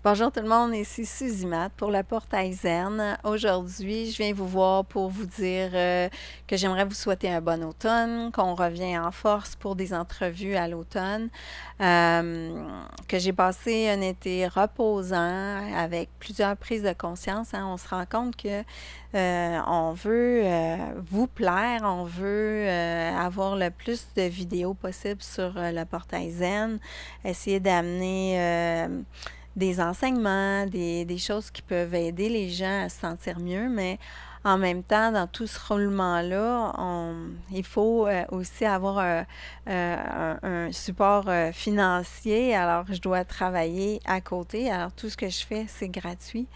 Bonjour tout le monde, ici Suzy Matt pour le portail Zen. Aujourd'hui, je viens vous voir pour vous dire que j'aimerais vous souhaiter un bon automne, qu'on revient en force pour des entrevues à l'automne, que j'ai passé un été reposant avec plusieurs prises de conscience. On se rend compte que on veut vous plaire, on veut avoir le plus de vidéos possible sur le portail Zen, essayer d'amener des enseignements, des choses qui peuvent aider les gens à se sentir mieux, mais en même temps, dans tout ce roulement-là, il faut aussi avoir un support financier. Alors, je dois travailler à côté. Alors, tout ce que je fais, c'est gratuit.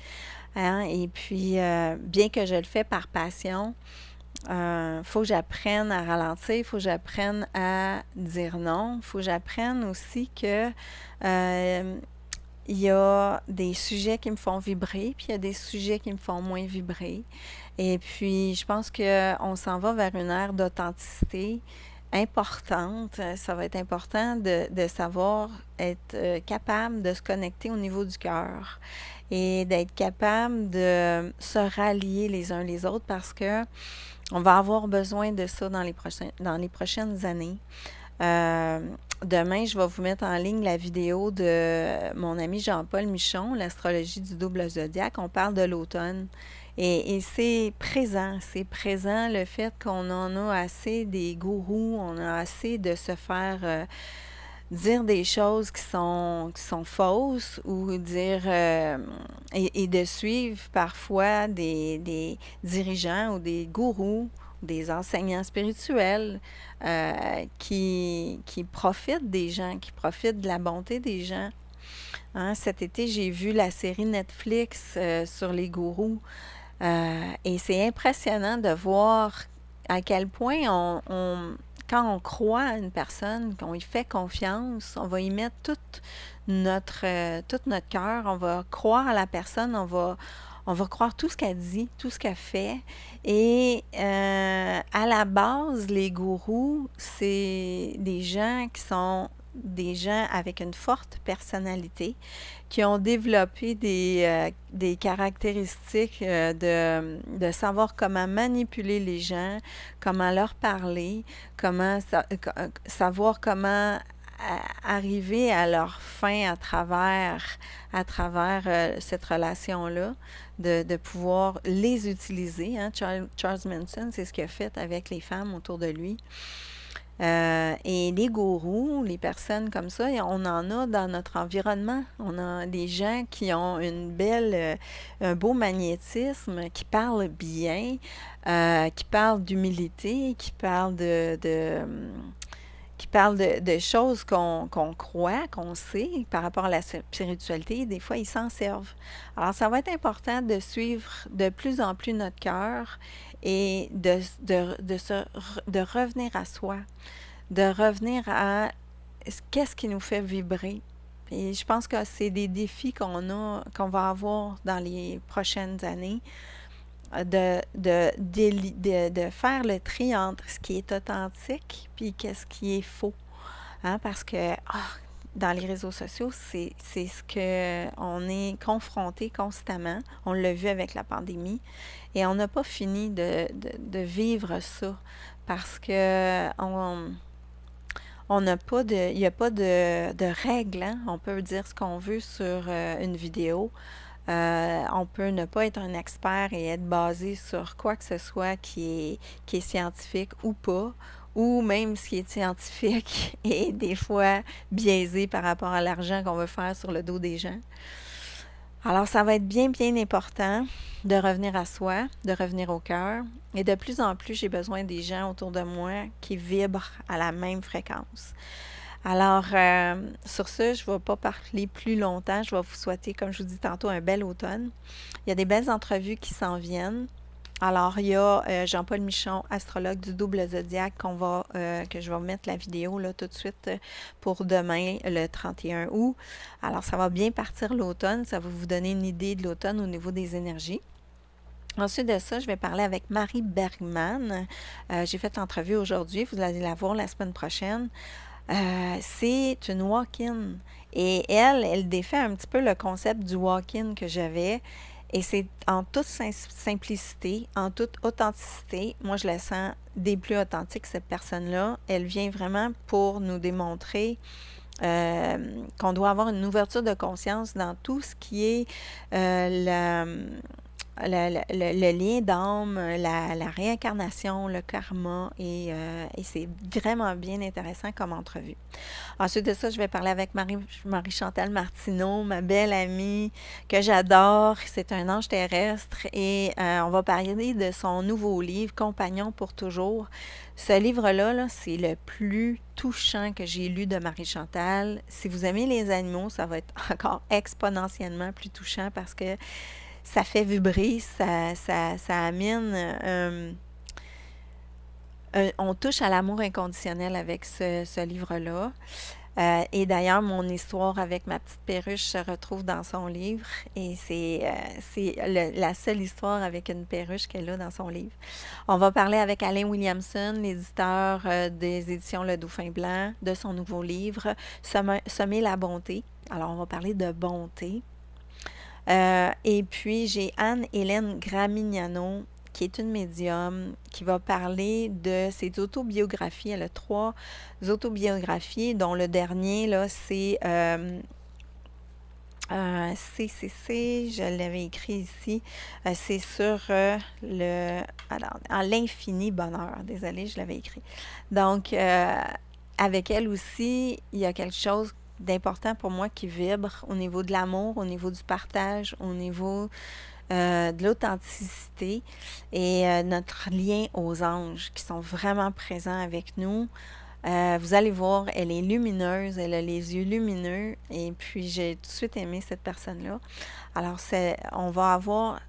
Hein? Et puis, bien que je le fais par passion, faut que j'apprenne à ralentir, il faut que j'apprenne à dire non, il faut que j'apprenne aussi que il y a des sujets qui me font vibrer, puis il y a des sujets qui me font moins vibrer. Et puis, je pense qu'on s'en va vers une ère d'authenticité importante. Ça va être important de savoir être capable de se connecter au niveau du cœur et d'être capable de se rallier les uns les autres parce que on va avoir besoin de ça dans les prochaines années. Euh, Demain, je vais vous mettre en ligne la vidéo de mon ami Jean-Paul Michon, l'astrologie du double zodiaque. On parle de l'automne. Et c'est présent le fait qu'on en a assez des gourous, on a assez de se faire dire des choses qui sont fausses ou dire et de suivre parfois des dirigeants ou des gourous, des enseignants spirituels qui profitent des gens, qui profitent de la bonté des gens. Hein, cet été, j'ai vu la série Netflix sur les gourous et c'est impressionnant de voir à quel point quand on croit à une personne, qu'on y fait confiance, on va y mettre tout notre cœur, on va croire à la personne, on va croire tout ce qu'elle dit, tout ce qu'elle fait. Et à la base, les gourous, c'est des gens qui sont des gens avec une forte personnalité, qui ont développé des caractéristiques de savoir comment manipuler les gens, comment leur parler, savoir comment arriver à leur fin à travers cette relation-là, de pouvoir les utiliser. Hein. Charles Manson, c'est ce qu'il a fait avec les femmes autour de lui. Et les gourous, les personnes comme ça, on en a dans notre environnement. On a des gens qui ont un beau magnétisme, qui parlent bien, qui parlent d'humilité, qui parlent de choses qu'on croit, qu'on sait par rapport à la spiritualité. Des fois, ils s'en servent. Alors, ça va être important de suivre de plus en plus notre cœur et de revenir à soi, de revenir à qu'est-ce qui nous fait vibrer. Et je pense que c'est des défis qu'on va avoir dans les prochaines années, de faire le tri entre ce qui est authentique puis qu'est-ce qui est faux. Hein, parce que dans les réseaux sociaux, c'est ce qu'on est confronté constamment. On l'a vu avec la pandémie. Et on n'a pas fini de vivre ça parce que on n'a pas il n'y a pas de règles. Hein? On peut dire ce qu'on veut sur une vidéo. On peut ne pas être un expert et être basé sur quoi que ce soit qui est scientifique ou pas, ou même ce qui est scientifique est des fois biaisé par rapport à l'argent qu'on veut faire sur le dos des gens. Alors, ça va être bien, bien important de revenir à soi, de revenir au cœur. Et de plus en plus, j'ai besoin des gens autour de moi qui vibrent à la même fréquence. Alors, sur ce, je ne vais pas parler plus longtemps. Je vais vous souhaiter, comme je vous dis tantôt, un bel automne. Il y a des belles entrevues qui s'en viennent. Alors, il y a Jean-Paul Michon, astrologue du double zodiaque, que je vais mettre la vidéo là, tout de suite pour demain, le 31 août. Alors, ça va bien partir l'automne. Ça va vous donner une idée de l'automne au niveau des énergies. Ensuite de ça, je vais parler avec Marie Bergman. J'ai fait l'entrevue aujourd'hui. Vous allez la voir la semaine prochaine. C'est une walk-in. Et elle défait un petit peu le concept du walk-in que j'avais. Et c'est en toute simplicité, en toute authenticité. Moi, je la sens des plus authentiques, cette personne-là. Elle vient vraiment pour nous démontrer qu'on doit avoir une ouverture de conscience dans tout ce qui est le lien d'âme, la réincarnation, le karma, et c'est vraiment bien intéressant comme entrevue. Ensuite de ça, je vais parler avec Marie-Chantal Martineau, ma belle amie que j'adore. C'est un ange terrestre et on va parler de son nouveau livre, Compagnon pour toujours. Ce livre-là, là, c'est le plus touchant que j'ai lu de Marie-Chantal. Si vous aimez les animaux, ça va être encore exponentiellement plus touchant parce que ça fait vibrer, ça amène on touche à l'amour inconditionnel avec ce livre-là. Et d'ailleurs, mon histoire avec ma petite perruche se retrouve dans son livre. Et c'est la seule histoire avec une perruche qu'elle a dans son livre. On va parler avec Alain Williamson, l'éditeur des éditions Le Dauphin Blanc, de son nouveau livre, Semer la bonté. Alors, on va parler de bonté. Et puis, j'ai Anne-Hélène Gramignano, qui est une médium, qui va parler de ses autobiographies. Elle a 3 autobiographies, dont le dernier, là, c'est je l'avais écrit ici, c'est sur l'infini bonheur. Désolée, je l'avais écrit. Donc, avec elle aussi, il y a quelque chose d'important pour moi qui vibre au niveau de l'amour, au niveau du partage, au niveau de l'authenticité et notre lien aux anges qui sont vraiment présents avec nous. Vous allez voir, elle est lumineuse, elle a les yeux lumineux et puis j'ai tout de suite aimé cette personne-là. Alors, on va avoir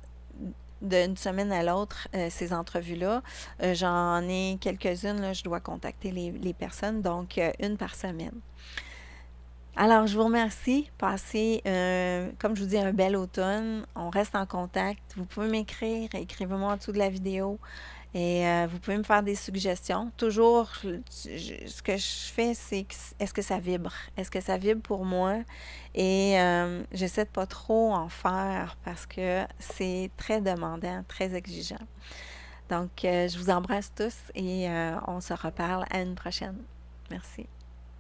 d'une semaine à l'autre ces entrevues-là. J'en ai quelques-unes, là, je dois contacter les personnes, donc une par semaine. Alors, je vous remercie. Passez, comme je vous dis, un bel automne. On reste en contact. Vous pouvez m'écrire. Écrivez-moi en dessous de la vidéo. Et vous pouvez me faire des suggestions. Toujours, ce que je fais, c'est est-ce que ça vibre? Est-ce que ça vibre pour moi? Et j'essaie de pas trop en faire parce que c'est très demandant, très exigeant. Donc, je vous embrasse tous et on se reparle à une prochaine. Merci.